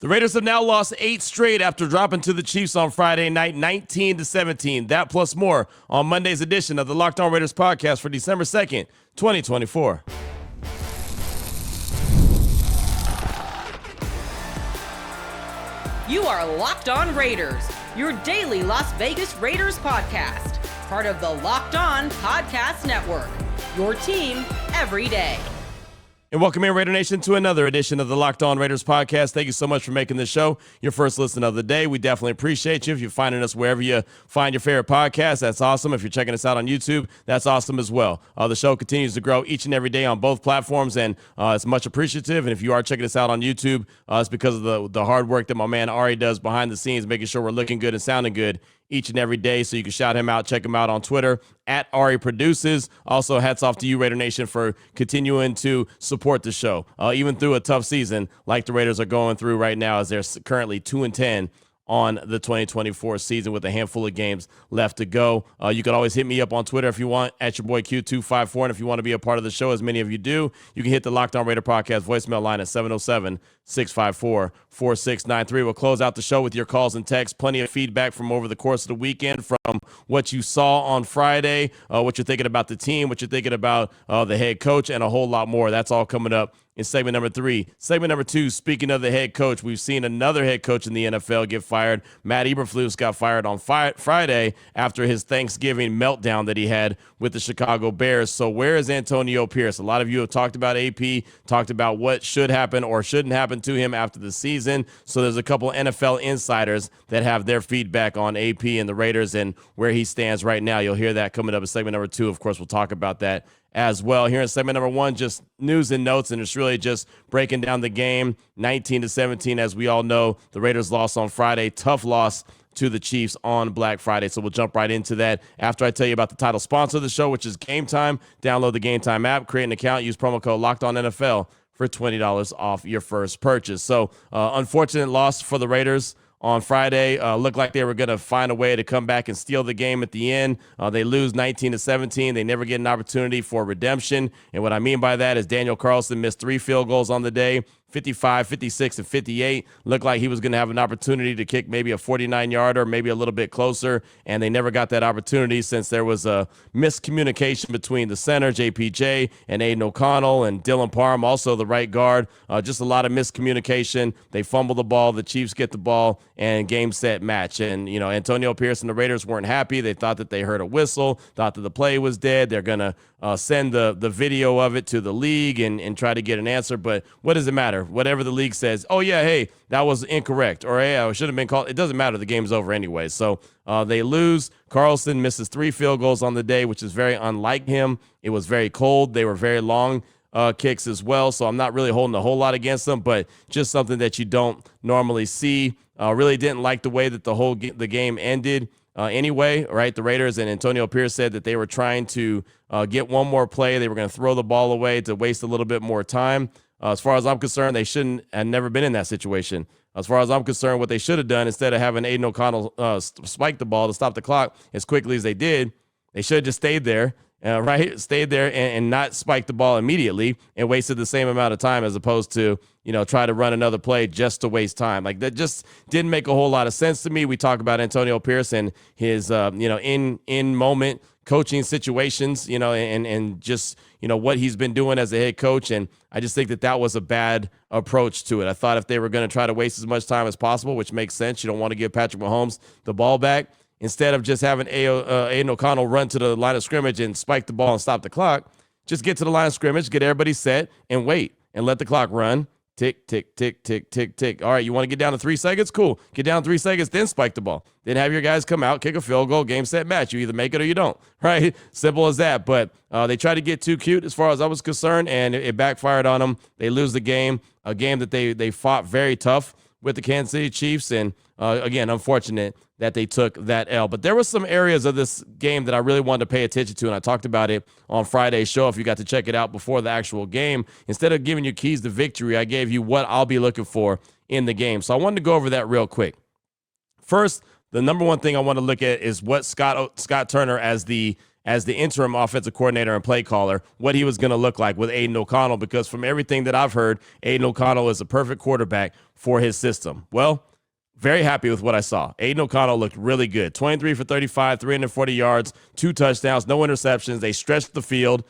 The Raiders have now lost 8 straight after dropping to the Chiefs on Friday night, 19-17. That plus more on Monday's edition of the Locked On Raiders podcast for December 2nd, 2024. You are Locked On Raiders, your daily Las Vegas Raiders podcast, part of the Locked On Podcast Network, your team every day. And welcome in, Raider Nation, to another edition of the Locked On Raiders podcast. Thank you so much for making this show your first listen of the day. We definitely appreciate you. If you're finding us wherever you find your favorite podcast, that's awesome. If you're checking us out on YouTube, that's awesome as well. The show continues to grow each and every day on both platforms, and it's much appreciative. And if you are checking us out on YouTube, it's because of the hard work that my man Ari does behind the scenes, making sure we're looking good and sounding good each and every day. So you can shout him out, check him out on Twitter at Ari Produces. Also, hats off to you, Raider Nation, for continuing to support the show, even through a tough season like the Raiders are going through right now, as they're currently 2-10 on the 2024 season with a handful of games left to go. You can always hit me up on Twitter if you want, at your boy Q254. And if you want to be a part of the show, as many of you do, you can hit the Locked On Raider podcast voicemail line at 707-654-4693. We'll close out the show with your calls and texts. Plenty of feedback from over the course of the weekend, from what you saw on Friday, what you're thinking about the team, what you're thinking about the head coach, and a whole lot more. That's all coming up in segment number 3. Segment number 2, speaking of the head coach, we've seen another head coach in the NFL get fired. Matt Eberflus got fired on Friday after his Thanksgiving meltdown that he had with the Chicago Bears. So where is Antonio Pierce? A lot of you have talked about AP, talked about what should happen or shouldn't happen to him after the season. So there's a couple NFL insiders that have their feedback on AP and the Raiders and where he stands right now. You'll hear that coming up in segment number 2. Of course, we'll talk about that as well. Here in segment number 1, just news and notes, and it's really just breaking down the game. 19-17, as we all know, the Raiders lost on Friday. Tough loss to the Chiefs on Black Friday. So we'll jump right into that after I tell you about the title sponsor of the show, which is Game Time. Download the Game Time app, create an account, use promo code LOCKEDONNFL for $20 off your first purchase. So unfortunate loss for the Raiders on Friday. Looked like they were going to find a way to come back and steal the game at the end. They lose 19-17. They never get an opportunity for redemption. And what I mean by that is Daniel Carlson missed 3 field goals on the day. 55, 56, and 58. Looked like he was going to have an opportunity to kick maybe a 49-yarder, maybe a little bit closer, and they never got that opportunity since there was a miscommunication between the center, JPJ, and Aidan O'Connell, and Dylan Parham, also the right guard. Just a lot of miscommunication. They fumble the ball. The Chiefs get the ball, and game, set, match. And, Antonio Pierce and the Raiders weren't happy. They thought that they heard a whistle, thought that the play was dead. They're going to send the video of it to the league and try to get an answer. But what does it matter? Whatever the league says, oh, yeah, hey, that was incorrect, or hey, I should have been called. It doesn't matter. The game's over anyway. So they lose. Carlson misses 3 field goals on the day, which is very unlike him. It was very cold. They were very long kicks as well. So I'm not really holding a whole lot against them, but just something that you don't normally see. Really didn't like the way that the game ended. Anyway, right, the Raiders and Antonio Pierce said that they were trying to get one more play. They were going to throw the ball away to waste a little bit more time. As far as I'm concerned, they shouldn't have never been in that situation. As far as I'm concerned, what they should have done, instead of having Aidan O'Connell spike the ball to stop the clock as quickly as they did, they should have just stayed there, right? Stayed there and not spike the ball immediately and wasted the same amount of time as opposed to, try to run another play just to waste time. Like, that just didn't make a whole lot of sense to me. We talk about Antonio Pierce and his, in moment coaching situations, and just, what he's been doing as a head coach. And I just think that was a bad approach to it. I thought if they were going to try to waste as much time as possible, which makes sense, you don't want to give Patrick Mahomes the ball back, instead of just having Aidan O'Connell run to the line of scrimmage and spike the ball and stop the clock, just get to the line of scrimmage, get everybody set, and wait, and let the clock run. Tick, tick, tick, tick, tick, tick. All right, you want to get down to 3 seconds? Cool. Get down 3 seconds, then spike the ball. Then have your guys come out, kick a field goal, game, set, match. You either make it or you don't, right? Simple as that. But they tried to get too cute as far as I was concerned, and it backfired on them. They lose the game, a game that they fought very tough with the Kansas City Chiefs, and again, unfortunate that they took that L. But there were some areas of this game that I really wanted to pay attention to, and I talked about it on Friday's show if you got to check it out before the actual game. Instead of giving you keys to victory, I gave you what I'll be looking for in the game. So I wanted to go over that real quick. First, the number one thing I want to look at is what Scott Turner as the as the interim offensive coordinator and play caller, what he was going to look like with Aidan O'Connell, because from everything that I've heard, Aidan O'Connell is a perfect quarterback for his system. Well, very happy with what I saw. Aidan O'Connell looked really good. 23 for 35, 340 yards, 2 touchdowns, no interceptions. They stretched the field.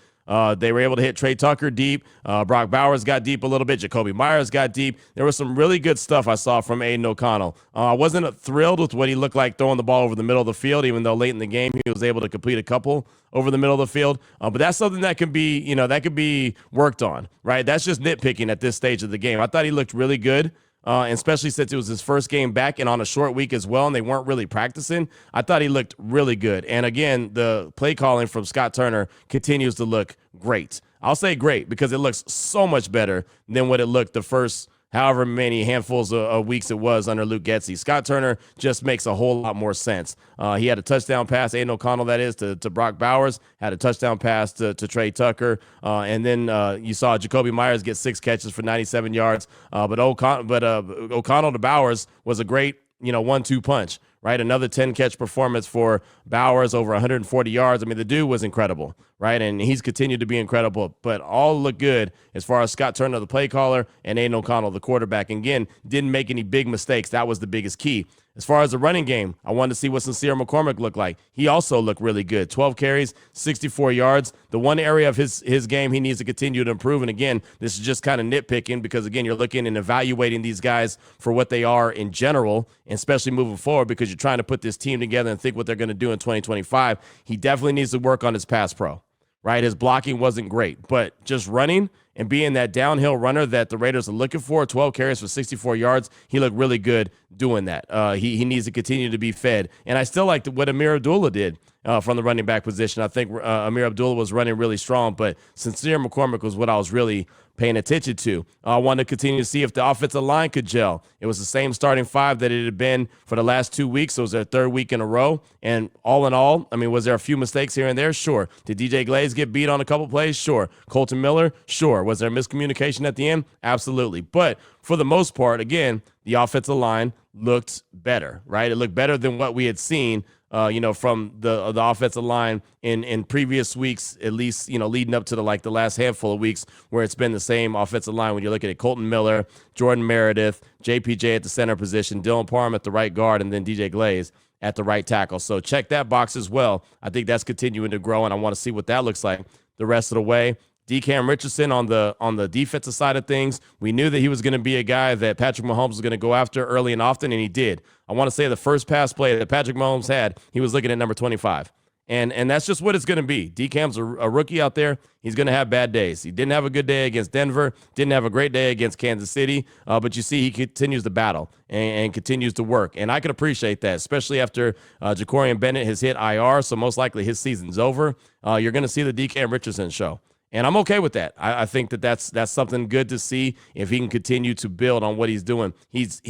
They were able to hit Trey Tucker deep. Brock Bowers got deep a little bit. Jacoby Myers got deep. There was some really good stuff I saw from Aidan O'Connell. I wasn't thrilled with what he looked like throwing the ball over the middle of the field, even though late in the game he was able to complete a couple over the middle of the field. But that's something that can be worked on, right? That's just nitpicking at this stage of the game. I thought he looked really good. And especially since it was his first game back and on a short week as well, and they weren't really practicing, I thought he looked really good. And again, the play calling from Scott Turner continues to look great. I'll say great because it looks so much better than what it looked the first however many handfuls of weeks it was under Luke Getsy. Scott Turner just makes a whole lot more sense. He had a touchdown pass, Aidan O'Connell, that is, to Brock Bowers, had a touchdown pass to Trey Tucker, and then you saw Jacoby Myers get 6 catches for 97 yards. But O'Connell to Bowers was a great 1-2 punch, right? Another 10-catch performance for Bowers, over 140 yards. I mean, the dude was incredible, right? And he's continued to be incredible, but all look good as far as Scott Turner, the play caller, and Aidan O'Connell, the quarterback. And again, didn't make any big mistakes. That was the biggest key. As far as the running game, I wanted to see what Sincere McCormick looked like. He also looked really good. 12 carries, 64 yards. The one area of his game he needs to continue to improve, and again, this is just kind of nitpicking because, again, you're looking and evaluating these guys for what they are in general, and especially moving forward because you're trying to put this team together and think what they're going to do in 2025. He definitely needs to work on his pass pro, right? His blocking wasn't great, but just running and being that downhill runner that the Raiders are looking for, 12 carries for 64 yards, he looked really good doing that. He needs to continue to be fed. And I still liked what Amir Abdullah did from the running back position. I think Amir Abdullah was running really strong, but Sincere McCormick was what I was really paying attention to. I wanted to continue to see if the offensive line could gel. It was the same starting 5 that it had been for the last 2 weeks. So it was their 3rd week in a row. And all in all, I mean, was there a few mistakes here and there? Sure. Did DJ Glaze get beat on a couple plays? Sure. Colton Miller? Sure. Was there miscommunication at the end? Absolutely. But for the most part, again, the offensive line looked better, right? It looked better than what we had seen from the offensive line in previous weeks, at least, leading up to the last handful of weeks where it's been the same offensive line when you're looking at Colton Miller, Jordan Meredith, JPJ at the center position, Dylan Parham at the right guard, and then DJ Glaze at the right tackle. So check that box as well. I think that's continuing to grow, and I want to see what that looks like the rest of the way. DeCam Richardson on the defensive side of things, we knew that he was going to be a guy that Patrick Mahomes was going to go after early and often, and he did. I want to say the first pass play that Patrick Mahomes had, he was looking at number 25. And that's just what it's going to be. DeCam's a rookie out there. He's going to have bad days. He didn't have a good day against Denver, didn't have a great day against Kansas City, but you see he continues to battle and continues to work. And I can appreciate that, especially after Jacorian Bennett has hit IR, so most likely his season's over. You're going to see the DeCam Richardson show. And I'm okay with that. I think that's something good to see if he can continue to build on what he's doing. He's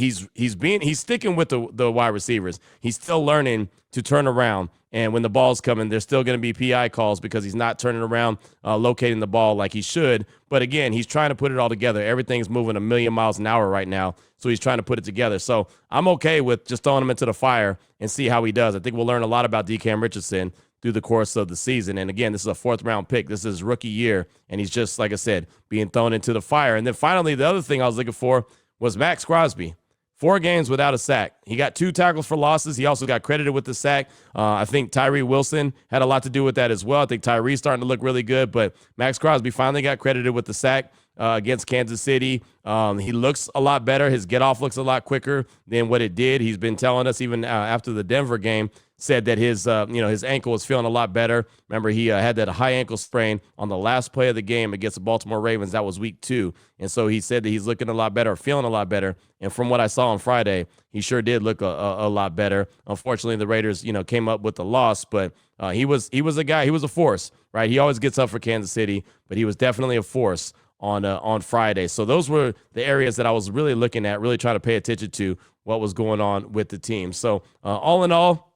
sticking with the wide receivers. He's still learning to turn around. And when the ball's coming, there's still going to be PI calls because he's not turning around, locating the ball like he should. But again, he's trying to put it all together. Everything's moving a million miles an hour right now, so he's trying to put it together. So I'm okay with just throwing him into the fire and see how he does. I think we'll learn a lot about DeCam Richardson through the course of the season. And again, this is a 4th-round pick. This is his rookie year, and he's just, like I said, being thrown into the fire. And then finally, the other thing I was looking for was Max Crosby. 4 games without a sack. He got 2 tackles for losses. He also got credited with the sack. I think Tyree Wilson had a lot to do with that as well. I think Tyree's starting to look really good, but Max Crosby finally got credited with the sack against Kansas City. He looks a lot better. His get-off looks a lot quicker than what it did. He's been telling us even after the Denver game, said that his ankle was feeling a lot better. Remember, he had that high ankle sprain on the last play of the game against the Baltimore Ravens. That was week 2. And so he said that he's looking a lot better, feeling a lot better. And from what I saw on Friday, he sure did look a lot better. Unfortunately, the Raiders, came up with the loss, but he was a guy. He was a force, right? He always gets up for Kansas City, but he was definitely a force on Friday. So those were the areas that I was really looking at, really trying to pay attention to what was going on with the team. So all in all,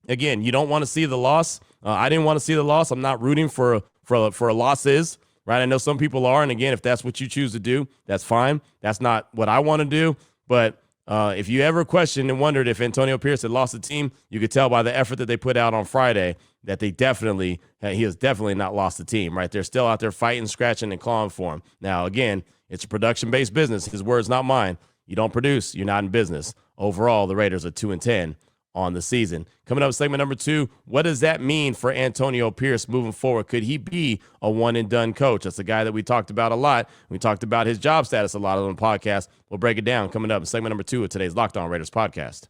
again, you don't want to see the loss. I didn't want to see the loss. I'm not rooting for losses, right? I know some people are, and again, if that's what you choose to do, that's fine. That's not what I want to do. But If you ever questioned and wondered if Antonio Pierce had lost the team, you could tell by the effort that they put out on Friday that he has definitely not lost the team, right? They're still out there fighting, scratching, and clawing for him. Now, again, it's a production-based business. His words, not mine. You don't produce, you're not in business. Overall, the Raiders are 2-10 on the season. Coming up, segment number 2, what does that mean for Antonio Pierce moving forward? Could he be a one-and-done coach? That's a guy that we talked about a lot. We talked about his job status a lot on the podcast. We'll break it down coming up in segment number 2 of today's Locked On Raiders podcast.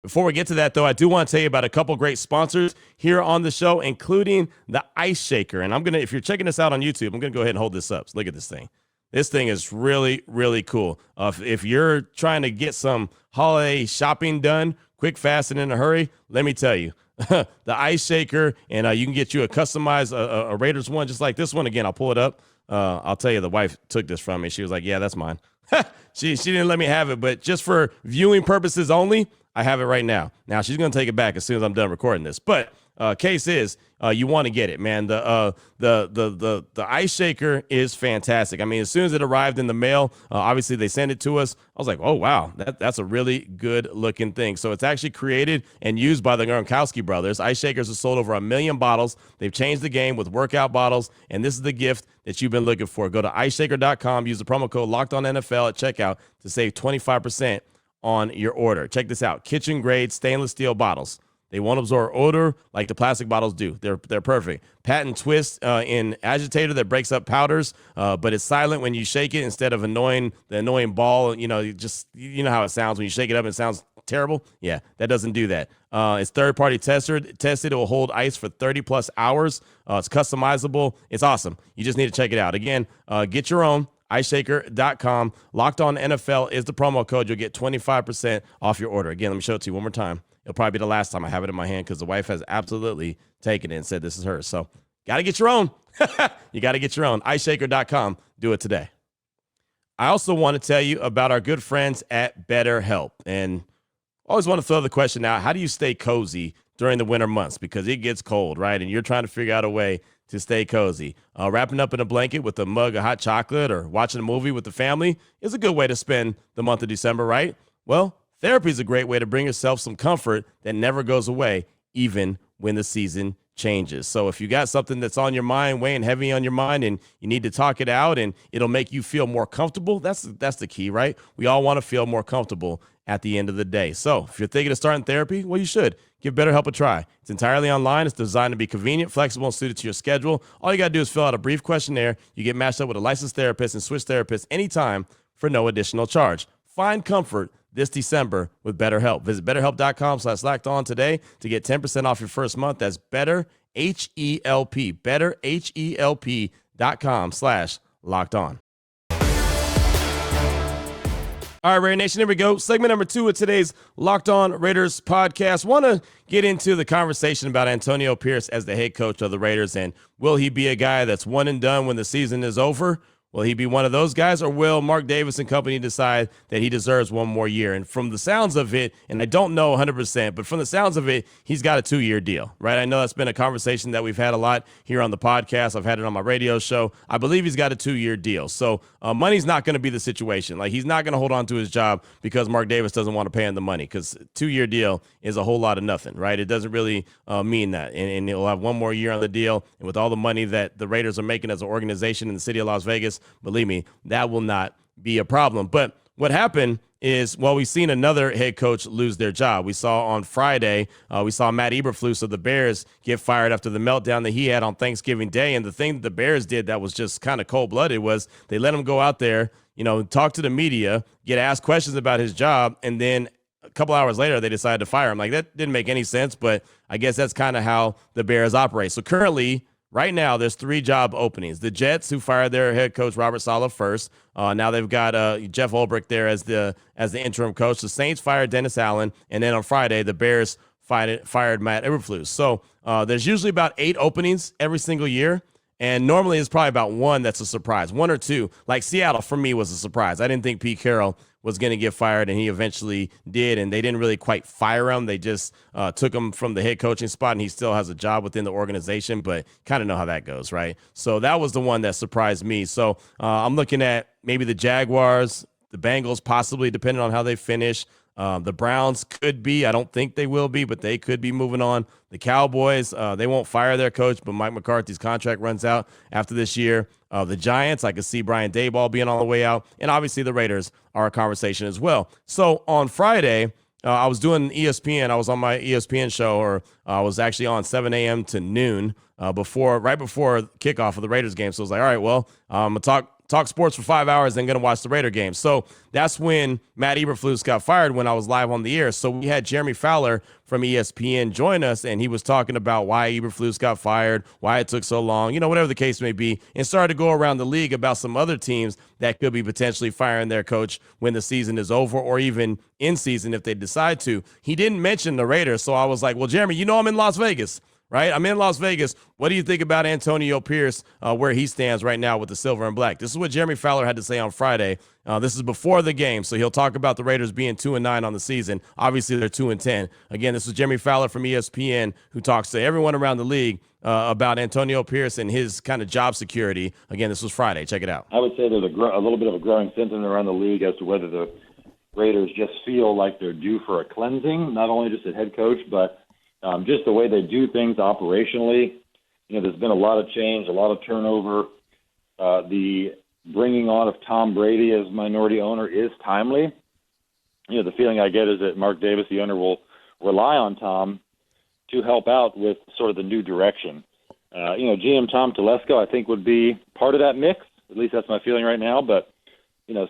Before we get to that, though, I do want to tell you about a couple great sponsors here on the show, including the IceShaker. And if you're checking this out on YouTube, I'm going to go ahead and hold this up. So look at this thing. This thing is really, really cool. If you're trying to get some holiday shopping done quick, fast, and in a hurry, let me tell you, the IceShaker, and you can get you a customized a Raiders one just like this one. Again, I'll pull it up. I'll tell you, the wife took this from me. She was like, yeah, that's mine. She didn't let me have it, but just for viewing purposes only, I have it right now. Now, she's going to take it back as soon as I'm done recording this. But case is, you want to get it, man. The IceShaker is fantastic. I mean, as soon as it arrived in the mail, obviously they sent it to us. I was like, oh, wow, that's a really good looking thing. So it's actually created and used by the Gronkowski brothers. IceShakers have sold over 1 million bottles. They've changed the game with workout bottles, and this is the gift that you've been looking for. Go to IceShaker.com, use the promo code LOCKEDONNFL at checkout to save 25% on your order. Check this out. Kitchen grade stainless steel bottles. They won't absorb odor like the plastic bottles do. They're perfect. Patent twist in agitator that breaks up powders, but it's silent when you shake it instead of the annoying ball. You know how it sounds when you shake it up. It sounds terrible. Yeah, that doesn't do that. It's third-party tested. It will hold ice for 30-plus hours. It's customizable. It's awesome. You just need to check it out. Again, get your own. IceShaker.com. Locked On NFL is the promo code. You'll get 25% off your order. Again, let me show it to you one more time. It'll probably be the last time I have it in my hand because the wife has absolutely taken it and said this is hers. So, got to get your own. You got to get your own. IceShaker.com. Do it today. I also want to tell you about our good friends at BetterHelp. And I always want to throw the question out, how do you stay cozy during the winter months? Because it gets cold, right? And you're trying to figure out a way to stay cozy. Wrapping up in a blanket with a mug of hot chocolate or watching a movie with the family is a good way to spend the month of December, right? Well, therapy is a great way to bring yourself some comfort that never goes away, even when the season changes. So if you got something that's on your mind, weighing heavy on your mind, and you need to talk it out and it'll make you feel more comfortable, that's the key, right? We all want to feel more comfortable at the end of the day. So if you're thinking of starting therapy, well, you should. Give BetterHelp a try. It's entirely online. It's designed to be convenient, flexible, and suited to your schedule. All you got to do is fill out a brief questionnaire. You get matched up with a licensed therapist and switch therapists anytime for no additional charge. Find comfort this December with BetterHelp. Visit BetterHelp.com/LockedOn today to get 10% off your first month. That's BetterHelp. BetterHelp.com/LockedOn. All right, Raider Nation, here we go. Segment number 2 of today's Locked On Raiders podcast. Want to get into the conversation about Antonio Pierce as the head coach of the Raiders, and will he be a guy that's one and done when the season is over? Will he be one of those guys, or will Mark Davis and company decide that he deserves one more year? And from the sounds of it, and I don't know 100%, but from the sounds of it, he's got a 2-year deal, right? I know that's been a conversation that we've had a lot here on the podcast. I've had it on my radio show. I believe he's got a 2-year deal. So money's not going to be the situation. Like, he's not going to hold on to his job because Mark Davis doesn't want to pay him the money, because 2-year deal is a whole lot of nothing, right? It doesn't really mean that. And he'll have one more year on the deal. And with all the money that the Raiders are making as an organization in the city of Las Vegas, believe me, that will not be a problem. But what happened is, well, we've seen another head coach lose their job. We saw on Friday, we saw Matt Eberflus of the Bears get fired after the meltdown that he had on Thanksgiving Day. And the thing that the Bears did that was just kind of cold-blooded was they let him go out there, talk to the media, get asked questions about his job, and then a couple hours later, they decided to fire him. Like, that didn't make any sense, but I guess that's kind of how the Bears operate. So currently, right now, there's 3 job openings. The Jets, who fired their head coach Robert Saleh first. Now they've got Jeff Ulbrich there as the interim coach. The Saints fired Dennis Allen, and then on Friday, the Bears fired Matt Eberflus. So there's usually about 8 openings every single year. And normally it's probably about one that's a surprise, one or two. Like Seattle, for me, was a surprise. I didn't think Pete Carroll was going to get fired, and he eventually did, and they didn't really quite fire him. They just took him from the head coaching spot, and he still has a job within the organization, but kind of know how that goes, right? So that was the one that surprised me. So I'm looking at maybe the Jaguars, the Bengals, possibly, depending on how they finish. The Browns could be. I don't think they will be, but they could be moving on. The Cowboys, they won't fire their coach, but Mike McCarthy's contract runs out after this year. The Giants, I could see Brian Daboll being on the way out. And obviously the Raiders are a conversation as well. So on Friday, I was doing ESPN. I was on my ESPN show, or I was actually on 7 a.m. to noon right before kickoff of the Raiders game. So I was like, all right, well, I'm going to talk sports for 5 hours, then going to watch the Raider game. So that's when Matt Eberflus got fired, when I was live on the air. So we had Jeremy Fowler from ESPN join us, and he was talking about why Eberflus got fired, why it took so long, whatever the case may be, and started to go around the league about some other teams that could be potentially firing their coach when the season is over, or even in season if they decide to. He didn't mention the Raiders, so I was like, well, Jeremy, I'm in Las Vegas. Right? I'm in Las Vegas. What do you think about Antonio Pierce, where he stands right now with the silver and black? This is what Jeremy Fowler had to say on Friday. This is before the game, so he'll talk about the Raiders being 2-9 on the season. Obviously, they're 2-10. Again, this is Jeremy Fowler from ESPN, who talks to everyone around the league about Antonio Pierce and his kind of job security. Again, this was Friday. Check it out. I would say there's a little bit of a growing sentiment around the league as to whether the Raiders just feel like they're due for a cleansing, not only just at head coach, but just the way they do things operationally. There's been a lot of change, a lot of turnover. The bringing on of Tom Brady as minority owner is timely. The feeling I get is that Mark Davis, the owner, will rely on Tom to help out with sort of the new direction. GM Tom Telesco, I think, would be part of that mix. At least that's my feeling right now. But,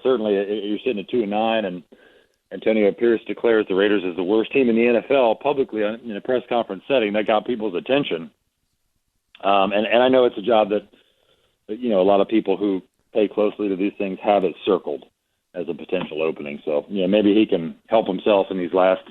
certainly you're sitting at 2-9, and Antonio Pierce declares the Raiders as the worst team in the NFL publicly in a press conference setting. That got people's attention. And I know it's a job that a lot of people who pay closely to these things have it circled as a potential opening. So, maybe he can help himself in these last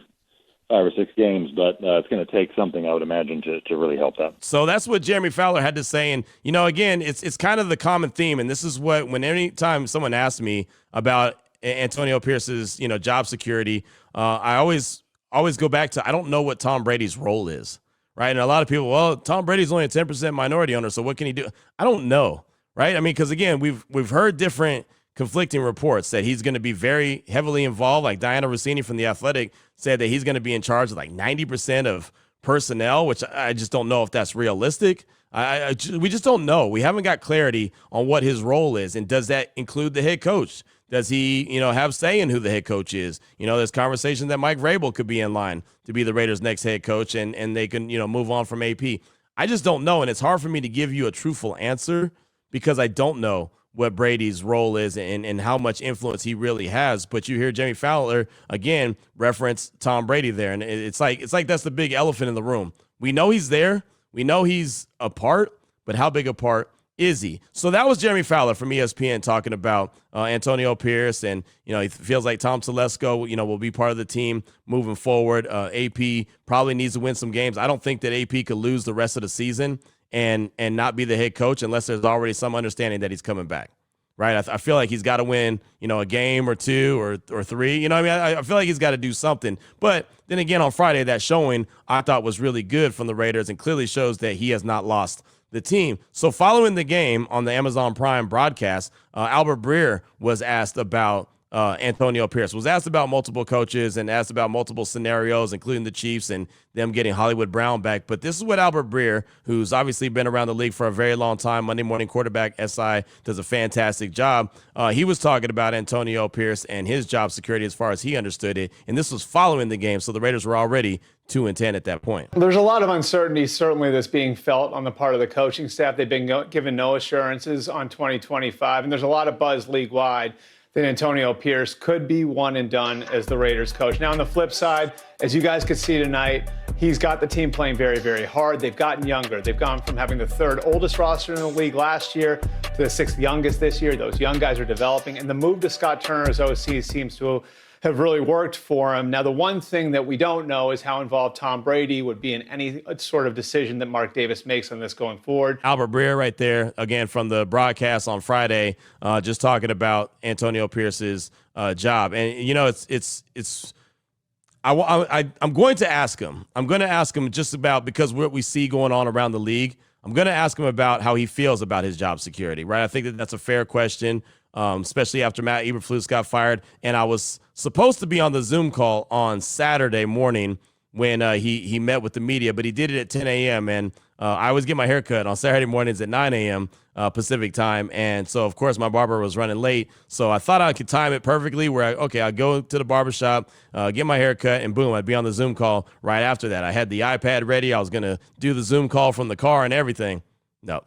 5 or 6 games, but it's going to take something, I would imagine, to really help that. So that's what Jeremy Fowler had to say. And, again, it's kind of the common theme. And this is what, any time someone asks me about Antonio Pierce's, job security, I always go back to, I don't know what Tom Brady's role is, right? And a lot of people, well, Tom Brady's only a 10% minority owner, so what can he do? I don't know, right? I mean, because again, we've heard different conflicting reports that he's going to be very heavily involved. Like Diana Rossini from The Athletic said that he's going to be in charge of like 90% of personnel, which I just don't know if that's realistic. We just don't know. We haven't got clarity on what his role is, and does that include the head coach? Does he, have say in who the head coach is? There's conversation that Mike Vrabel could be in line to be the Raiders' next head coach, and they can, move on from AP. I just don't know, and it's hard for me to give you a truthful answer because I don't know what Brady's role is and how much influence he really has. But you hear Jeremy Fowler, again, reference Tom Brady there, and it's like that's the big elephant in the room. We know he's there. We know he's a part, but how big a part is he? So that was Jeremy Fowler from ESPN talking about Antonio Pierce, and he feels like Tom Telesco, will be part of the team moving forward. AP probably needs to win some games. I don't think that AP could lose the rest of the season and not be the head coach unless there's already some understanding that he's coming back, right? I feel like he's got to win, a game or 2 or 3. I feel like he's got to do something. But then again, on Friday, that showing I thought was really good from the Raiders and clearly shows that he has not lost the team. So following the game on the Amazon Prime broadcast, Albert Breer was asked about Antonio Pierce, was asked about multiple coaches and asked about multiple scenarios, including the Chiefs and them getting Hollywood Brown back. But this is what Albert Breer, who's obviously been around the league for a very long time, Monday Morning Quarterback, SI, does a fantastic job. He was talking about Antonio Pierce and his job security as far as he understood it. And this was following the game, so the Raiders were already 2-10 at that point. There's a lot of uncertainty, certainly, that's being felt on the part of the coaching staff. They've been given no assurances on 2025, and there's a lot of buzz league-wide that Antonio Pierce could be one and done as the Raiders coach. Now, on the flip side, as you guys could see tonight, he's got the team playing very, very hard. They've gotten younger. They've gone from having the 3rd oldest roster in the league last year to the 6th youngest this year. Those young guys are developing, and the move to Scott Turner as OC seems to have really worked for him. Now, the one thing that we don't know is how involved Tom Brady would be in any sort of decision that Mark Davis makes on this going forward. Albert Breer right there, again, from the broadcast on Friday, just talking about Antonio Pierce's job. And, you know, I'm going to ask him. I'm going to ask him just about, because what we see going on around the league, I'm going to ask him about how he feels about his job security, right? I think that that's a fair question, especially after Matt Eberflus got fired. And I was supposed to be on the Zoom call on Saturday morning when he met with the media, but he did it at 10 a.m. And I always get my hair cut on Saturday mornings at 9 a.m. Pacific time. And so, of course, my barber was running late. So I thought I could time it perfectly where, I'd go to the barbershop, get my hair cut, and boom, I'd be on the Zoom call right after that. I had the iPad ready. I was going to do the Zoom call from the car and everything. No.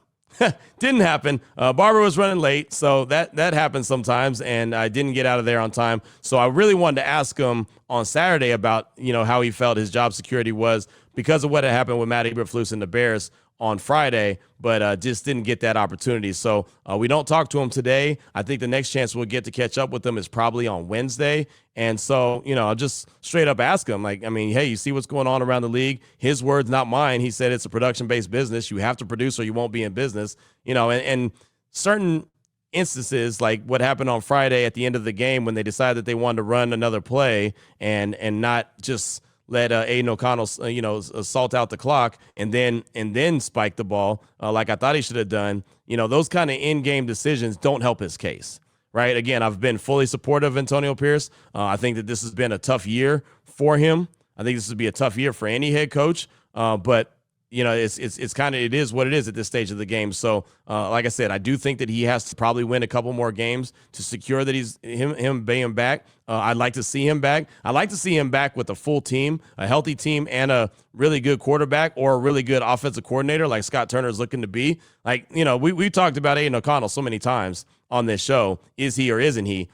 Didn't happen. Barber was running late, so that happens sometimes, and I didn't get out of there on time. So I really wanted to ask him on Saturday about, how he felt his job security was because of what had happened with Matt Eberflus and the Bears on Friday, but just didn't get that opportunity. So we don't talk to him today. I think the next chance we'll get to catch up with him is probably on Wednesday. And so, I'll just straight up ask him, hey, you see what's going on around the league? His words, not mine. He said it's a production-based business. You have to produce or you won't be in business. And certain instances like what happened on Friday at the end of the game when they decided that they wanted to run another play and not just let Aidan O'Connell, salt out the clock and then spike the ball like I thought he should have done. Those kind of in-game decisions don't help his case, right? Again, I've been fully supportive of Antonio Pierce. I think that this has been a tough year for him. I think this would be a tough year for any head coach, but it's kind of, it is what it is at this stage of the game. So, like I said, I do think that he has to probably win a couple more games to secure that him being back. I'd like to see him back. I'd like to see him back with a full team, a healthy team, and a really good quarterback or a really good offensive coordinator like Scott Turner is looking to be. We talked about Aidan O'Connell so many times on this show. Is he or isn't he?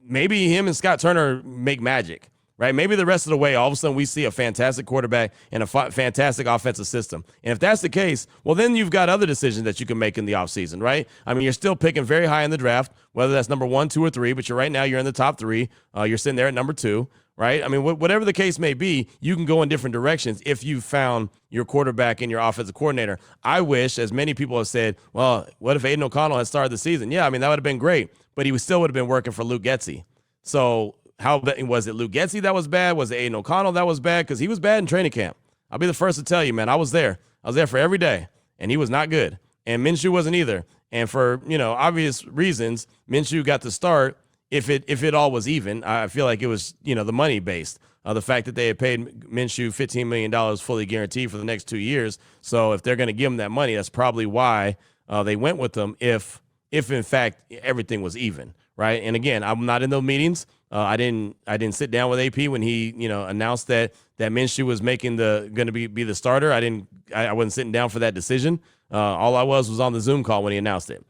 Maybe him and Scott Turner make magic. Right? Maybe the rest of the way, all of a sudden we see a fantastic quarterback and a fantastic offensive system. And if that's the case, well, then you've got other decisions that you can make in the offseason, right? I mean, you're still picking very high in the draft, whether that's number 1, 2, or 3, but right now you're in the top 3. You're sitting there at number 2, right? I mean, whatever the case may be, you can go in different directions if you found your quarterback and your offensive coordinator. I wish, as many people have said, well, what if Aidan O'Connell had started the season? Yeah, I mean, that would have been great, but he still would have been working for Luke Getsy. So, how was it Luke Getsy that was bad? Was it Aidan O'Connell that was bad? Because he was bad in training camp. I'll be the first to tell you, man. I was there. I was there for every day, and he was not good. And Minshew wasn't either. And for obvious reasons, Minshew got the start. If it all was even, I feel like it was the money based. The fact that they had paid Minshew $15 million fully guaranteed for the next 2 years. So if they're going to give him that money, that's probably why they went with them. If in fact everything was even, right? And again, I'm not in those meetings. I didn't sit down with AP when he announced that Minshew was going to be the starter. I wasn't sitting down for that decision. All I was on the Zoom call when he announced it.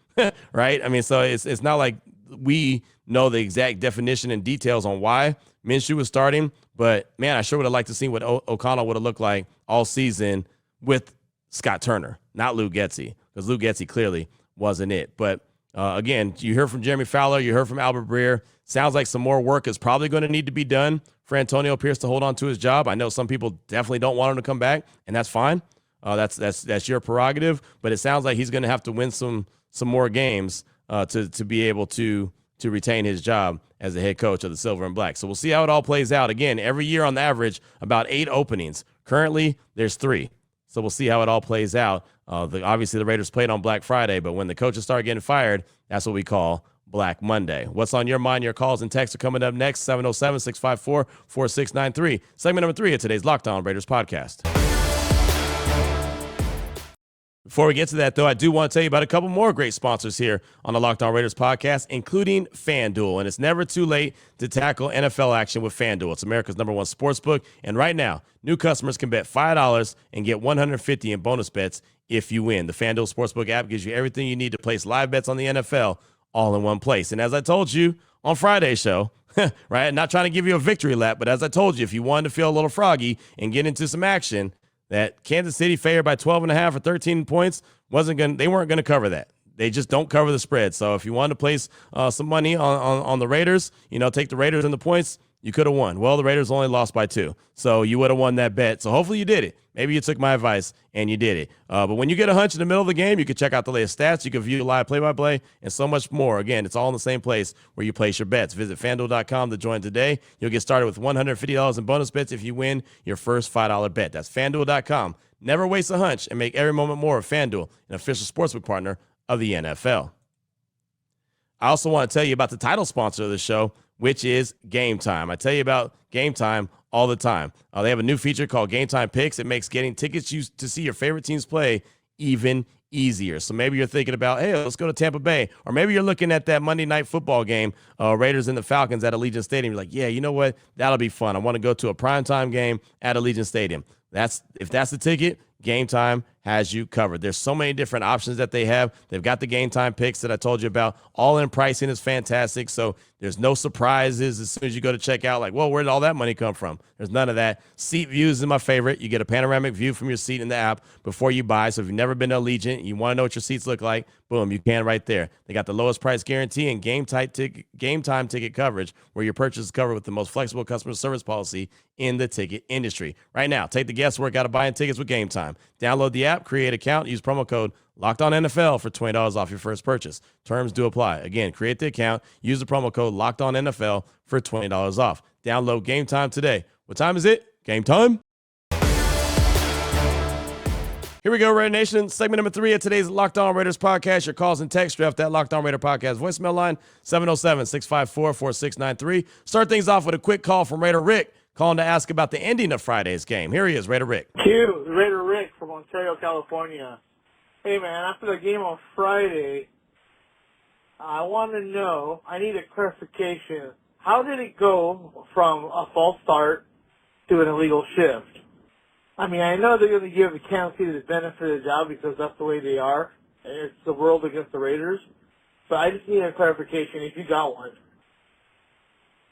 Right? I mean, so it's not like we know the exact definition and details on why Minshew was starting, but man, I sure would have liked to see what O'Connell would have looked like all season with Scott Turner, not Luke Getsy, because Luke Getsy clearly wasn't it. But again, you heard from Jeremy Fowler, you heard from Albert Breer. Sounds like some more work is probably going to need to be done for Antonio Pierce to hold on to his job. I know some people definitely don't want him to come back, and that's fine. That's your prerogative. But it sounds like he's going to have to win some more games to be able to retain his job as the head coach of the Silver and Black. So we'll see how it all plays out. Again, every year on the average, about 8 openings. Currently, there's 3. So we'll see how it all plays out. Obviously, the Raiders played on Black Friday, but when the coaches start getting fired, that's what we call Black Monday. What's on your mind? Your calls and texts are coming up next. 707-654-4693. Segment number 3 of today's Locked On Raiders podcast. Before we get to that, though, I do want to tell you about a couple more great sponsors here on the Locked On Raiders podcast, including FanDuel. And it's never too late to tackle NFL action with FanDuel. It's America's #1 sportsbook. And right now, new customers can bet $5 and get $150 in bonus bets if you win. The FanDuel Sportsbook app gives you everything you need to place live bets on the NFL all in one place. And as I told you on Friday's show, right, not trying to give you a victory lap, but as I told you, if you wanted to feel a little froggy and get into some action, that Kansas City favored by 12.5 or 13 points they weren't going to cover that. They just don't cover the spread. So if you wanted to place some money on the Raiders, take the Raiders and the points, you could have won. Well, the Raiders only lost by 2, so you would have won that bet. So hopefully you did it. Maybe you took my advice and you did it. But when you get a hunch in the middle of the game, you can check out the latest stats. You can view live play-by-play and so much more. Again, it's all in the same place where you place your bets. Visit FanDuel.com to join today. You'll get started with $150 in bonus bets if you win your first $5 bet. That's FanDuel.com. Never waste a hunch and make every moment more of FanDuel, an official sportsbook partner of the NFL. I also want to tell you about the title sponsor of the show, which is Game Time. I tell you about Game Time all the time. They have a new feature called Game Time Picks. It makes getting tickets to see your favorite teams play even easier. So maybe you're thinking about, hey, let's go to Tampa Bay. Or maybe you're looking at that Monday night football game, Raiders and the Falcons at Allegiant Stadium. You're like, yeah, you know what? That'll be fun. I want to go to a primetime game at Allegiant Stadium. If that's the ticket, Game Time has you covered. There's so many different options that they have. They've got the Game Time picks that I told you about. All-in pricing is fantastic, so there's no surprises as soon as you go to check out, like, whoa, where did all that money come from? There's none of that. Seat views is my favorite. You get a panoramic view from your seat in the app before you buy, so if you've never been to Allegiant, you want to know what your seats look like, boom, you can right there. They got the lowest price guarantee and Game Time ticket coverage, where your purchase is covered with the most flexible customer service policy in the ticket industry. Right now, take the guesswork out of buying tickets with Game Time. Download the app, create an account, use promo code LOCKEDONNFL for $20 off your first purchase. Terms do apply. Again, create the account, use the promo code LOCKEDONNFL for $20 off. Download Game Time today. What time is it? Game time. Here we go, Raider Nation. Segment number 3 of today's Locked On Raiders podcast. Your calls and text draft that Locked On Raider podcast voicemail line, 707-654-4693. Start things off with a quick call from Raider Rick, calling to ask about the ending of Friday's game. Here he is, Raider Rick. Q, Raider Rick from Ontario, California. Hey, man, after the game on Friday, I want to know, I need a clarification. How did it go from a false start to an illegal shift? I mean, I know they're going to give the Kansas City the benefit of the doubt because that's the way they are. It's the world against the Raiders. But I just need a clarification if you got one.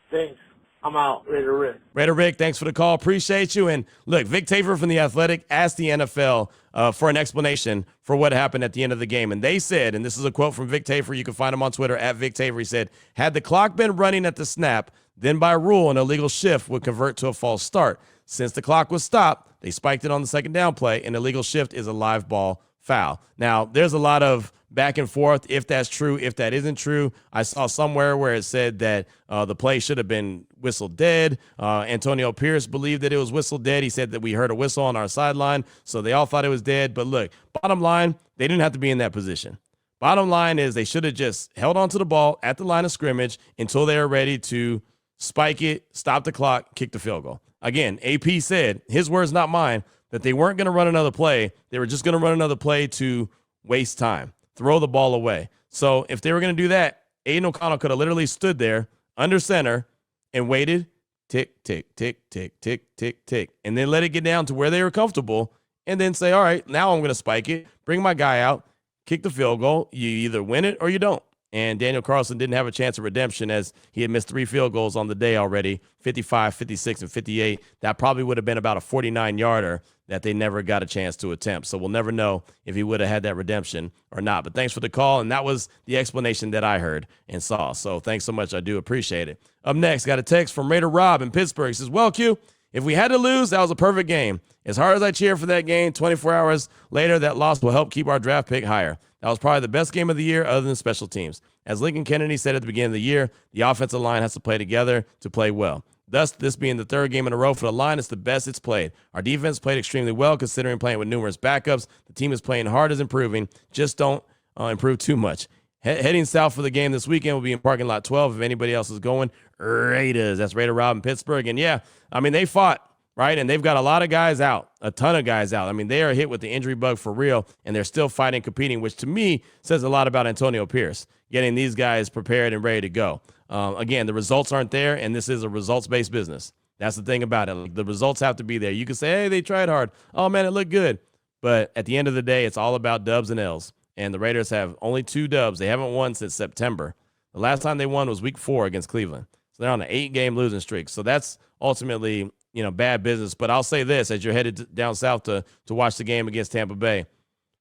Thanks. I'm out. Raider Rick. Raider Rick, thanks for the call. Appreciate you. And look, Vic Tafur from The Athletic asked the NFL for an explanation for what happened at the end of the game. And they said, and this is a quote from Vic Tafur, you can find him on Twitter at Vic Tafur. He said, had the clock been running at the snap, then by rule, an illegal shift would convert to a false start. Since the clock was stopped, they spiked it on the second down play. An illegal shift is a live ball foul. Now, there's a lot of back and forth if that's true, if that isn't true. I saw somewhere where it said that the play should have been whistled dead. Antonio Pierce believed that it was whistled dead. He said that we heard a whistle on our sideline, so they all thought it was dead. But look, bottom line, they didn't have to be in that position. Bottom line is they should have just held onto the ball at the line of scrimmage until they were ready to spike it, stop the clock, kick the field goal. Again, AP said, his words, not mine, that they weren't going to run another play. They were just going to run another play to waste time, throw the ball away. So if they were going to do that, Aidan O'Connell could have literally stood there under center and waited, tick, tick, tick, tick, tick, tick, tick, and then let it get down to where they were comfortable and then say, all right, now I'm going to spike it, bring my guy out, kick the field goal. You either win it or you don't. And Daniel Carlson didn't have a chance of redemption as he had missed 3 field goals on the day already, 55, 56, and 58. That probably would have been about a 49-yarder that they never got a chance to attempt. So we'll never know if he would have had that redemption or not. But thanks for the call, and that was the explanation that I heard and saw. So thanks so much. I do appreciate it. Up next, got a text from Raider Rob in Pittsburgh. He says, well, Q, if we had to lose, that was a perfect game. As hard as I cheered for that game, 24 hours later, that loss will help keep our draft pick higher. That was probably the best game of the year other than special teams. As Lincoln Kennedy said at the beginning of the year, the offensive line has to play together to play well. Thus, this being the 3rd game in a row for the line, it's the best it's played. Our defense played extremely well considering playing with numerous backups. The team is playing hard as improving. Just don't improve too much. Heading south for the game this weekend will be in parking lot 12 if anybody else is going. Raiders. That's Raider Rob in Pittsburgh. And yeah, I mean, they fought. Right? And they've got a lot of guys out, a ton of guys out. I mean, they are hit with the injury bug for real, and they're still fighting, competing, which to me says a lot about Antonio Pierce, getting these guys prepared and ready to go. Again, the results aren't there, and this is a results-based business. That's the thing about it. Like, the results have to be there. You can say, hey, they tried hard. Oh, man, it looked good. But at the end of the day, it's all about dubs and L's. And the Raiders have only 2 dubs. They haven't won since September. The last time they won was week 4 against Cleveland. So they're on an 8-game losing streak. So that's ultimately, bad business. But I'll say this, as you're headed down south to watch the game against Tampa Bay,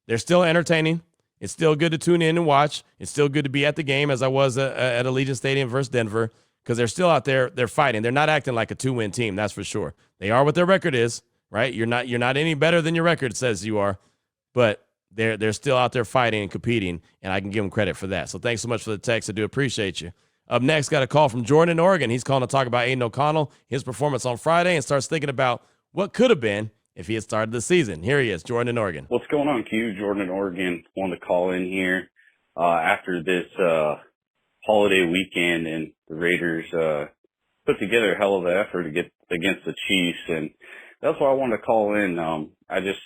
they're still entertaining. It's still good to tune in and watch. It's still good to be at the game, as I was at Allegiant Stadium versus Denver, because they're still out there. They're fighting. They're not acting like a 2-win team, that's for sure. They are what their record is, right? You're not any better than your record says you are, but they're still out there fighting and competing, and I can give them credit for that. So thanks so much for the text. I do appreciate you. Up next, got a call from Jordan in Oregon. He's calling to talk about Aidan O'Connell, his performance on Friday, and starts thinking about what could have been if he had started the season. Here he is, Jordan in Oregon. What's going on, Q? Jordan in Oregon. Wanted to call in here after this holiday weekend, and the Raiders put together a hell of an effort to get against the Chiefs, and that's why I wanted to call in. I just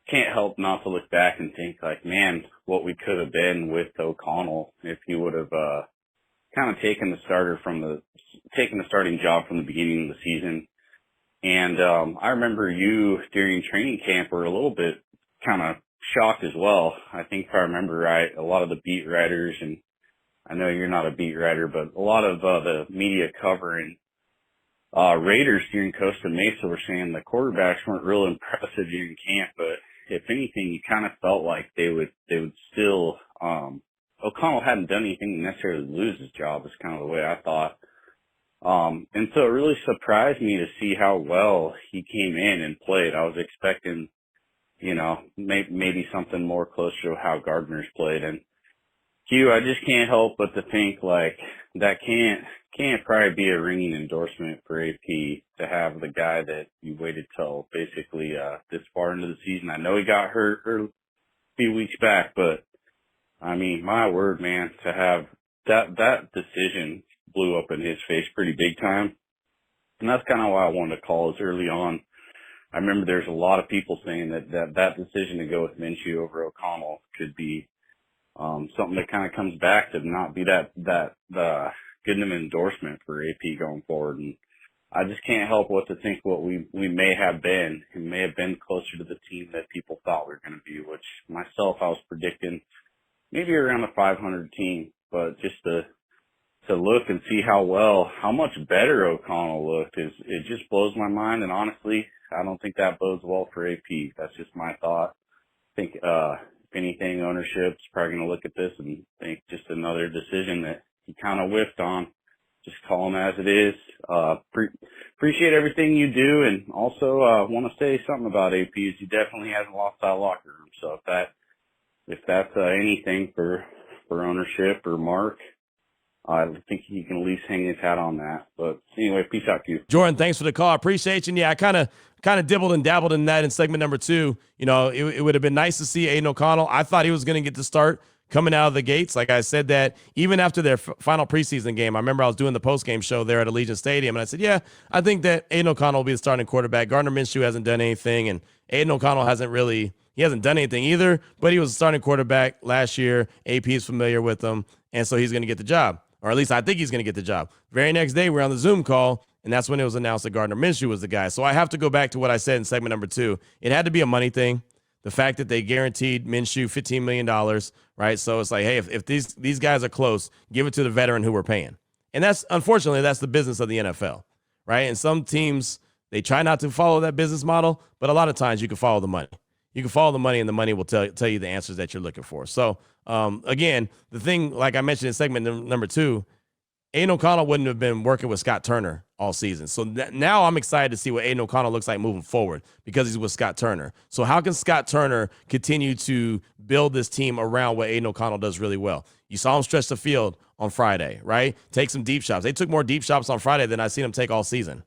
can't help not to look back and think, like, man, what we could have been with O'Connell if he would have kind of taken the starting job from the beginning of the season. And I remember you during training camp were a little bit kind of shocked as well. I think if I remember right, a lot of the beat writers, and I know you're not a beat writer, but a lot of the media covering Raiders during Costa Mesa were saying the quarterbacks weren't real impressive during camp, but if anything, you kind of felt like they would still O'Connell hadn't done anything to necessarily lose his job, is kind of the way I thought. And so it really surprised me to see how well he came in and played. I was expecting, maybe something more closer to how Gardner's played. And Q, I just can't help but to think, like, that can't probably be a ringing endorsement for AP to have the guy that you waited till basically this far into the season. I know he got hurt a few weeks back, but I mean, my word, man, to have that decision blew up in his face pretty big time. And that's kind of why I wanted to call us early on. I remember there's a lot of people saying that decision to go with Minshew over O'Connell could be something that kind of comes back to not be that good of an endorsement for AP going forward. And I just can't help but to think what we may have been. It may have been closer to the team that people thought we were going to be, which myself, I was predicting maybe around a 500 team. But just to look and see how much better O'Connell looked, it just blows my mind. And honestly, I don't think that bodes well for AP. That's just my thought. I think, if anything, ownership's probably going to look at this and think just another decision that he kind of whiffed on. Just call him as it is. Appreciate everything you do, and also want to say something about AP is he definitely hasn't lost that locker room. So if that's anything for ownership or Mark, I think he can at least hang his hat on that. But anyway, peace out to you. Jordan, thanks for the call. I appreciate you. And yeah, I kind of dibbled and dabbled in that in segment number 2. It would have been nice to see Aidan O'Connell. I thought he was going to get the start coming out of the gates. Like I said, that even after their final preseason game, I remember I was doing the postgame show there at Allegiant Stadium, and I said, yeah, I think that Aidan O'Connell will be the starting quarterback. Gardner Minshew hasn't done anything, and Aidan O'Connell hasn't done anything either, but he was a starting quarterback last year. AP is familiar with him, and so he's going to get the job. Or at least I think he's going to get the job. Very next day, we're on the Zoom call, and that's when it was announced that Gardner Minshew was the guy. So I have to go back to what I said in segment number 2. It had to be a money thing. The fact that they guaranteed Minshew $15 million, right? So it's like, hey, if these guys are close, give it to the veteran who we're paying. And unfortunately, that's the business of the NFL, right? And some teams, they try not to follow that business model, but a lot of times you can follow the money. You can follow the money, and the money will tell you the answers that you're looking for. So, again, the thing, like I mentioned in segment number 2, Aidan O'Connell wouldn't have been working with Scott Turner all season. So now I'm excited to see what Aidan O'Connell looks like moving forward because he's with Scott Turner. So how can Scott Turner continue to build this team around what Aidan O'Connell does really well? You saw him stretch the field on Friday, right? Take some deep shots. They took more deep shots on Friday than I've seen them take all season.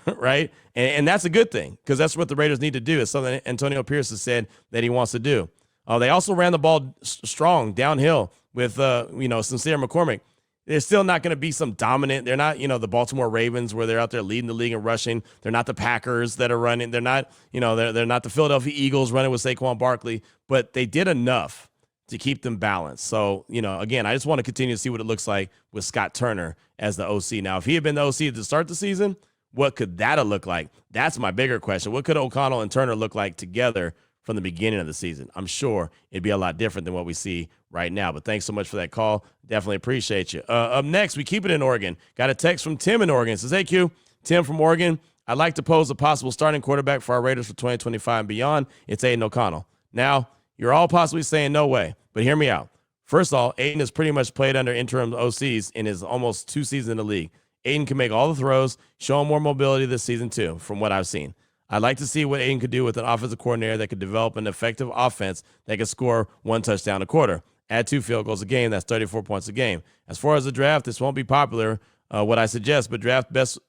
Right? And that's a good thing because that's what the Raiders need to do. It's something Antonio Pierce has said that he wants to do. They also ran the ball strong downhill with, Sincere McCormick. They're still not going to be some dominant. They're not, the Baltimore Ravens where they're out there leading the league in rushing. They're not the Packers that are running. They're not, they're not the Philadelphia Eagles running with Saquon Barkley, but they did enough to keep them balanced. So, again, I just want to continue to see what it looks like with Scott Turner as the OC. Now, if he had been the OC to start the season, what could that have looked like? That's my bigger question. What could O'Connell and Turner look like together from the beginning of the season? I'm sure it'd be a lot different than what we see right now. But thanks so much for that call. Definitely appreciate you. Up next, we keep it in Oregon. Got a text from Tim in Oregon. It says, hey, Q, Tim from Oregon. I'd like to pose a possible starting quarterback for our Raiders for 2025 and beyond. It's Aidan O'Connell. Now, you're all possibly saying no way. But hear me out. First of all, Aidan has pretty much played under interim OCs in his almost 2 seasons in the league. Aidan can make all the throws, show him more mobility this season too, from what I've seen. I'd like to see what Aidan could do with an offensive coordinator that could develop an effective offense that could score 1 touchdown a quarter. Add 2 field goals a game, that's 34 points a game. As far as the draft, this won't be popular, what I suggest, but draft best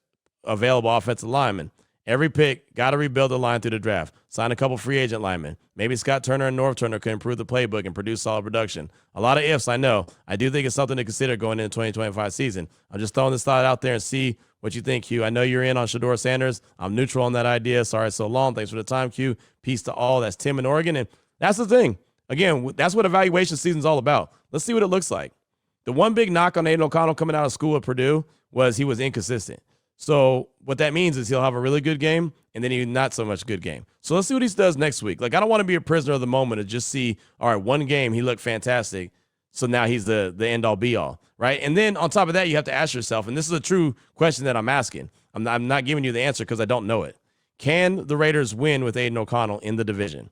available offensive lineman. Every pick, got to rebuild the line through the draft. Sign a couple free agent linemen. Maybe Scott Turner and North Turner could improve the playbook and produce solid production. A lot of ifs, I know. I do think it's something to consider going into the 2025 season. I'm just throwing this thought out there and see what you think, Q. I know you're in on Shedeur Sanders. I'm neutral on that idea. Sorry it's so long. Thanks for the time, Q. Peace to all. That's Tim in Oregon. And that's the thing. Again, that's what evaluation season's all about. Let's see what it looks like. The one big knock on Aidan O'Connell coming out of school at Purdue was he was inconsistent. So what that means is he'll have a really good game and then he not so much good game. So let's see what he does next week. Like, I don't want to be a prisoner of the moment and just see, all right, one game, he looked fantastic. So now he's the end all be all, right? And then on top of that, you have to ask yourself, and this is a true question that I'm asking. I'm not giving you the answer because I don't know it. Can the Raiders win with Aidan O'Connell in the division?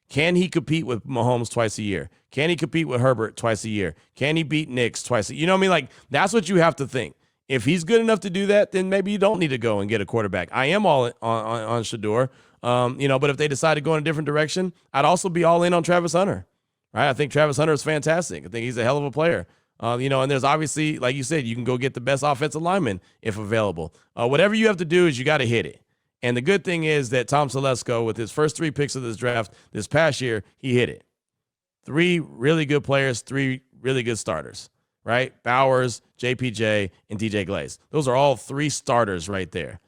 Can he compete with Mahomes twice a year? Can he compete with Herbert twice a year? Can he beat Knicks twice a year? You know what I mean? Like, that's what you have to think. If he's good enough to do that, then maybe you don't need to go and get a quarterback. I am all on Shedeur, but if they decide to go in a different direction, I'd also be all in on Travis Hunter, right? I think Travis Hunter is fantastic. I think he's a hell of a player, and there's obviously, like you said, you can go get the best offensive lineman if available. Whatever you have to do is you got to hit it. And the good thing is that Tom Telesco, with his first 3 picks of this draft this past year, he hit it. 3 really good players, 3 really good starters. Right? Bowers, JPJ, and DJ Glaze. Those are all 3 starters right there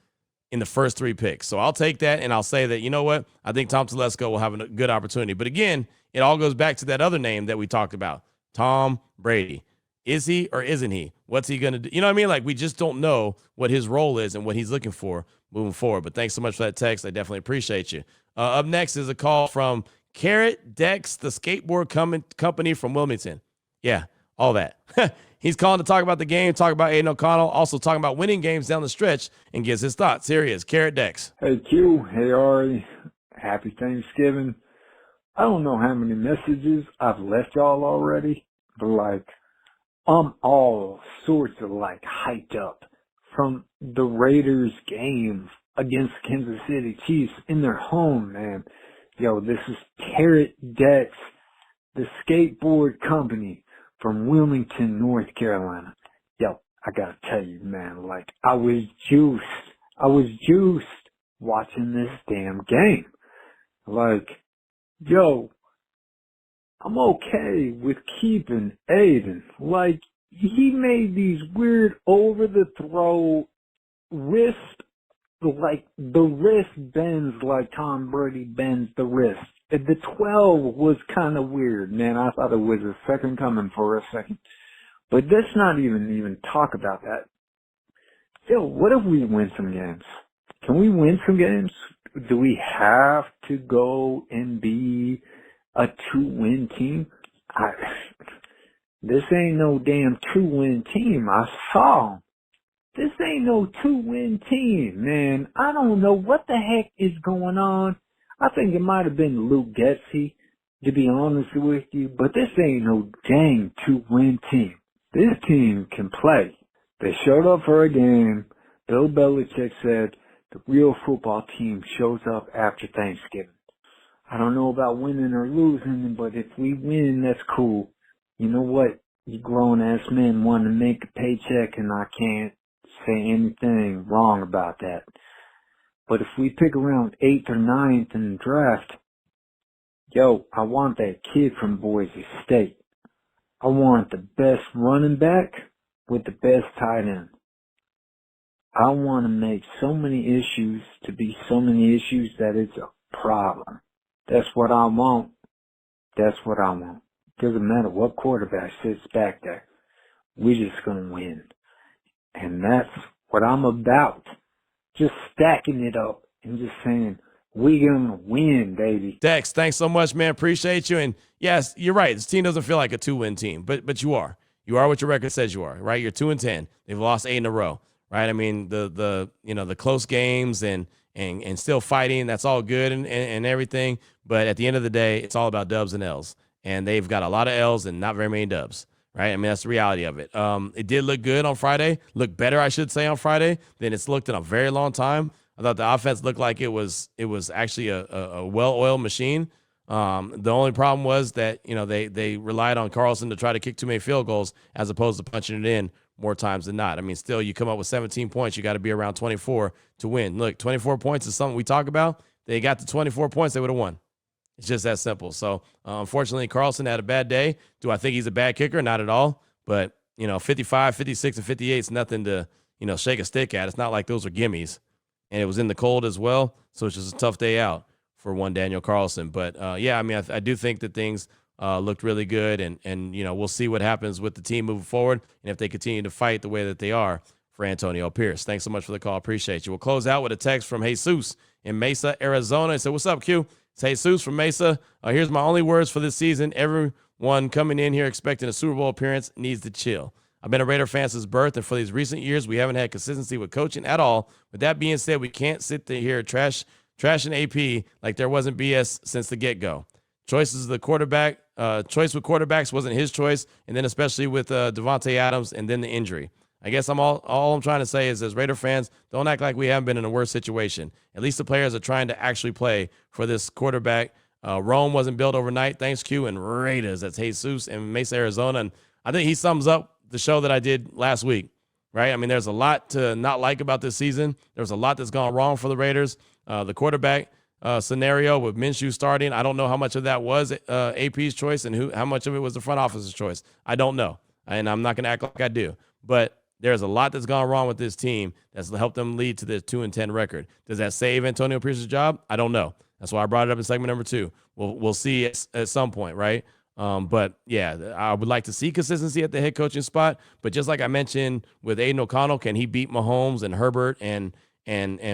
in the first 3 picks. So I'll take that, and I'll say that, you know what? I think Tom Telesco will have a good opportunity. But again, it all goes back to that other name that we talked about, Tom Brady. Is he or isn't he? What's he going to do? You know what I mean? Like, we just don't know what his role is and what he's looking for moving forward. But thanks so much for that text. I definitely appreciate you. Up next is a call from Carrot Dex, the skateboard company from Wilmington. Yeah. All that. He's calling to talk about the game, talk about Aidan O'Connell, also talking about winning games down the stretch, and gives his thoughts. Here he is, Carrot Dex. Hey, Q. Hey, Ari. Happy Thanksgiving. I don't know how many messages I've left y'all already, but, I'm all sorts of, hyped up from the Raiders game against Kansas City Chiefs in their home, man. Yo, this is Carrot Dex, the skateboard company from Wilmington, North Carolina. Yo, I gotta tell you, man, I was juiced watching this damn game. Yo, I'm okay with keeping Aidan. He made these weird over-the-throw wrist, the wrist bends like Tom Brady bends the wrist. The 12 was kind of weird, man. I thought it was a second coming for a second. But let's not even talk about that. Yo, what if we win some games? Can we win some games? Do we have to go and be a 2-win team? This ain't no damn 2-win team. I saw. This ain't no 2-win team, man. I don't know what the heck is going on. I think it might have been Luke Getsy, to be honest with you, but this ain't no dang 2-win team. This team can play. They showed up for a game. Bill Belichick said the real football team shows up after Thanksgiving. I don't know about winning or losing, but if we win, that's cool. You know what? You grown-ass men want to make a paycheck, and I can't say anything wrong about that. But if we pick around 8th or 9th in the draft, yo, I want that kid from Boise State. I want the best running back with the best tight end. I want to make so many issues to be so many issues that it's a problem. That's what I want. That's what I want. Doesn't matter what quarterback sits back there. We're just going to win. And that's what I'm about. Just stacking it up and just saying, we're going to win, baby. Dex, thanks so much, man. Appreciate you. And yes, you're right. This team doesn't feel like a 2-win team, but you are. You are what your record says you are, right? You're 2-10. They've lost 8 in a row, right? I mean, the close games and still fighting, that's all good and everything. But at the end of the day, it's all about dubs and L's. and they've got a lot of L's and not very many dubs, right? I mean, that's the reality of it. It did look good on Friday, looked better, I should say, on Friday than it's looked in a very long time. I thought the offense looked like it was actually a well-oiled machine. The only problem was that, they relied on Carlson to try to kick too many field goals as opposed to punching it in more times than not. I mean, still, you come up with 17 points, you got to be around 24 to win. Look, 24 points is something we talk about. They got to 24 points, they would have won. It's just that simple. So, unfortunately, Carlson had a bad day. Do I think he's a bad kicker? Not at all. But, 55, 56, and 58 is nothing to, shake a stick at. It's not like those are gimmies. And it was in the cold as well, so it's just a tough day out for one Daniel Carlson. But, yeah, I mean, I do think that things looked really good, and we'll see what happens with the team moving forward and if they continue to fight the way that they are for Antonio Pierce. Thanks so much for the call. Appreciate you. We'll close out with a text from Jesus in Mesa, Arizona. He said, what's up, Q? It's Jesus from Mesa. Here's my only words for this season. Everyone coming in here expecting a Super Bowl appearance needs to chill. I've been a Raider fan since birth, and for these recent years, we haven't had consistency with coaching at all. With that being said, we can't sit here trashing AP like there wasn't BS since the get-go. Choice with quarterbacks wasn't his choice, and then especially with Devontae Adams and then the injury. I guess all I'm trying to say is, as Raider fans, don't act like we haven't been in a worse situation. At least the players are trying to actually play for this quarterback. Rome wasn't built overnight. Thanks, Q, and Raiders. That's Jesus in Mesa, Arizona. And I think he sums up the show that I did last week, right? I mean, there's a lot to not like about this season. There's a lot that's gone wrong for the Raiders. The quarterback scenario with Minshew starting, I don't know how much of that was AP's choice and how much of it was the front office's choice. I don't know, and I'm not going to act like I do. But there's a lot that's gone wrong with this team that's helped them lead to this 2-10 record. Does that save Antonio Pierce's job? I don't know. That's why I brought it up in segment number 2. We'll see at some point, right? But yeah, I would like to see consistency at the head coaching spot. But just like I mentioned with Aidan O'Connell, can he beat Mahomes and Herbert and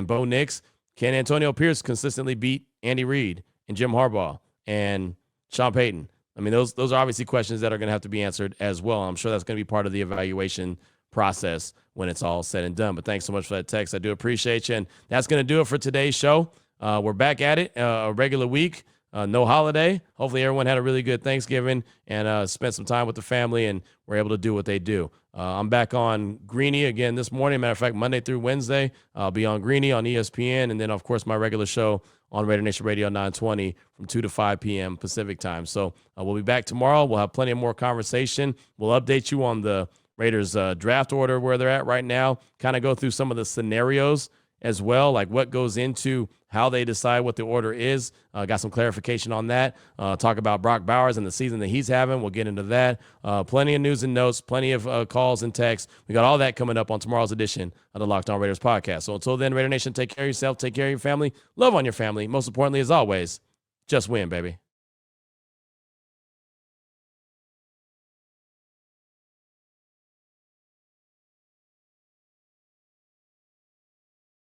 Bo Nix? Can Antonio Pierce consistently beat Andy Reid and Jim Harbaugh and Sean Payton? I mean, those are obviously questions that are going to have to be answered as well. I'm sure that's going to be part of the evaluation process when it's all said and done. But thanks so much for that text. I do appreciate you. And that's going to do it for today's show. We're back at it, a regular week. No holiday. Hopefully everyone had a really good Thanksgiving and spent some time with the family and were able to do what they do. I'm back on Greeny again this morning. Matter of fact, Monday through Wednesday, I'll be on Greeny on ESPN. And then, of course, my regular show on Raider Nation Radio 920 from 2 to 5 p.m. Pacific time. So we'll be back tomorrow. We'll have plenty of more conversation. We'll update you on the Raiders draft order, where they're at right now, kind of go through some of the scenarios as well, like what goes into how they decide what the order is. Got some clarification on that. Talk about Brock Bowers and the season that he's having. We'll get into that. Plenty of news and notes, plenty of calls and texts. We got all that coming up on tomorrow's edition of the Locked On Raiders podcast. So until then, Raider Nation, take care of yourself, take care of your family, love on your family. Most importantly, as always, just win, baby.